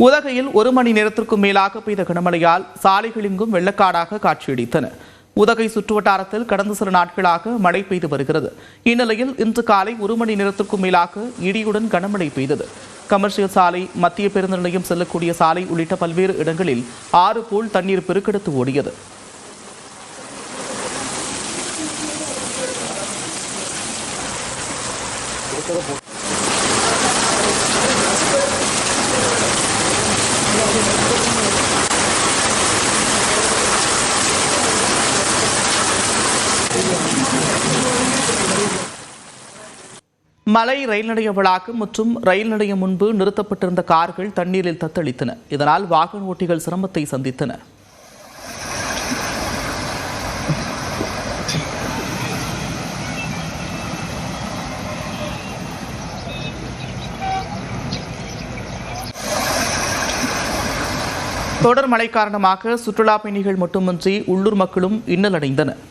உதகையில் 1 மணி நேரத்திற்கும் மேலாக பெய்த கனமழையால் சாலைகள் எங்கும் வெள்ளக்காடாக காட்சியளித்தன. உதகை சுற்றுவட்டாரத்தில் கடந்த சில நாட்களாக மழை பெய்து வருகிறது. இந்நிலையில் இன்று காலை 1 மணி நேரத்திற்கும் மேலாக இடியுடன் கனமழை பெய்தது. கமர்ஷியல் சாலை, மத்திய பேருந்து நிலையம் செல்லக்கூடிய சாலை உள்ளிட்ட பல்வேறு இடங்களில் ஆறு போல் தண்ணீர் பெருக்கெடுத்து ஓடியது. மலை ரயில் நிலைய வளாகம் மற்றும் ரயில் நிலையம் முன்பு நிறுத்தப்பட்டிருந்த கார்கள் தண்ணீரில் தத்தளித்தன. இதனால் வாகன ஓட்டிகள் சிரமத்தை சந்தித்தனர். தொடர் மழை காரணமாக சுற்றுலா பயணிகள் மட்டுமின்றி உள்ளூர் மக்களும் இன்னல் அடைந்தனர்.